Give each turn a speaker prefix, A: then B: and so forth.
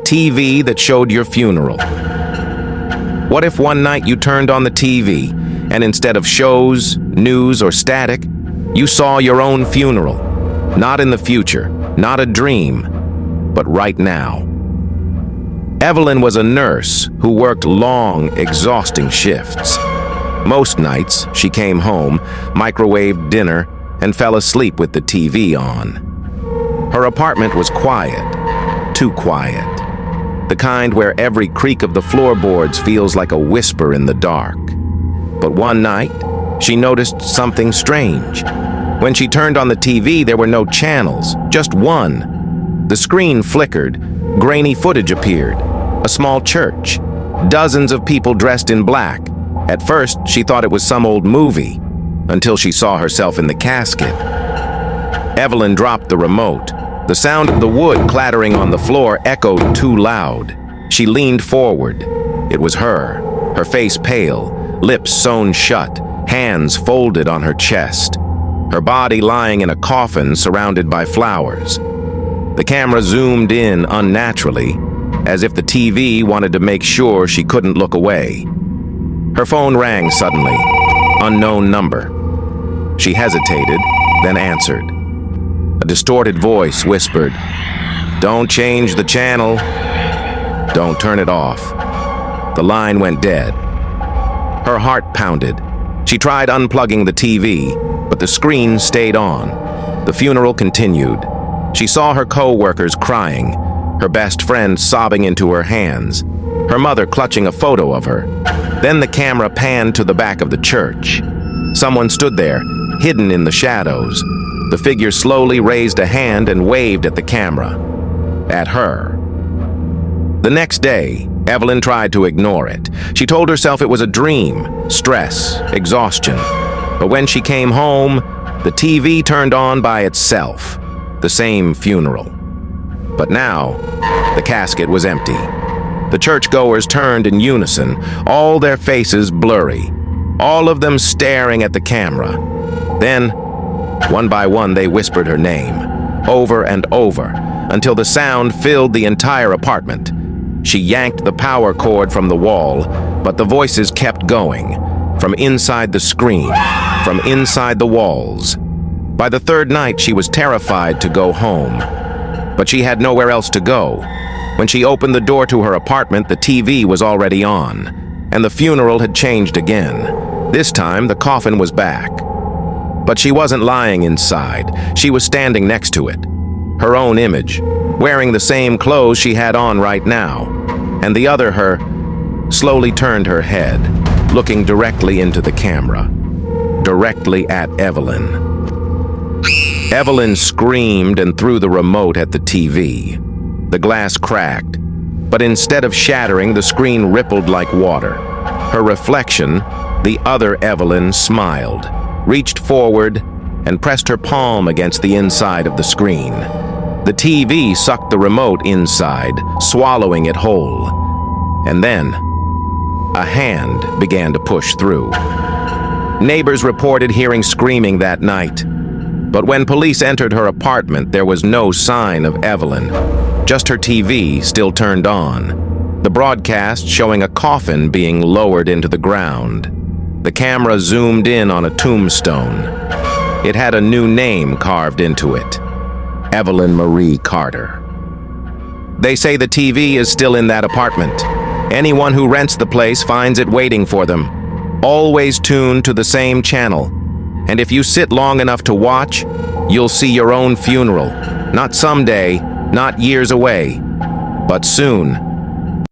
A: TV that showed your funeral. What if one night you turned on the TV and instead of shows, news, or static, you saw your own funeral? Not in the future, not a dream, but right now. Evelyn was a nurse who worked long, exhausting shifts. Most nights, she came home, microwaved dinner, and fell asleep with the TV on. Her apartment was quiet, too quiet. The kind where every creak of the floorboards feels like a whisper in the dark. But one night, she noticed something strange. When she turned on the TV, there were no channels, just one. The screen flickered, grainy footage appeared, a small church, dozens of people dressed in black. At first, she thought it was some old movie, until she saw herself in the casket. Evelyn dropped the remote. The sound of the wood clattering on the floor echoed too loud. She leaned forward. It was her face pale, lips sewn shut, hands folded on her chest, her body lying in a coffin surrounded by flowers. The camera zoomed in unnaturally, as if the TV wanted to make sure she couldn't look away. Her phone rang suddenly. Unknown number. She hesitated, then answered. A distorted voice whispered, "Don't change the channel. Don't turn it off." The line went dead. Her heart pounded. She tried unplugging the TV, but the screen stayed on. The funeral continued. She saw her co-workers crying, her best friend sobbing into her hands, her mother clutching a photo of her. Then the camera panned to the back of the church. Someone stood there, hidden in the shadows. The figure slowly raised a hand and waved at the camera. At her. The next day, Evelyn tried to ignore it. She told herself it was a dream, stress, exhaustion. But when she came home, the TV turned on by itself. The same funeral. But now, the casket was empty. The churchgoers turned in unison, all their faces blurry, all of them staring at the camera. Then, one by one, they whispered her name, over and over, until the sound filled the entire apartment. She yanked the power cord from the wall, but the voices kept going, from inside the screen, from inside the walls. By the third night, she was terrified to go home. But she had nowhere else to go. When she opened the door to her apartment, the TV was already on, and the funeral had changed again. This time, the coffin was back. But she wasn't lying inside. She was standing next to it. Her own image, wearing the same clothes she had on right now. And the other her slowly turned her head, looking directly into the camera. Directly at Evelyn. Evelyn screamed and threw the remote at the TV. The glass cracked, but instead of shattering, the screen rippled like water. Her reflection, the other Evelyn, smiled, reached forward, and pressed her palm against the inside of the screen. The TV sucked the remote inside, swallowing it whole. And then, a hand began to push through. Neighbors reported hearing screaming that night. But when police entered her apartment, there was no sign of Evelyn. Just her TV still turned on. The broadcast showing a coffin being lowered into the ground. The camera zoomed in on a tombstone. It had a new name carved into it. Evelyn Marie Carter. They say the TV is still in that apartment. Anyone who rents the place finds it waiting for them. Always tuned to the same channel. And if you sit long enough to watch, you'll see your own funeral. Not someday, not years away, but soon.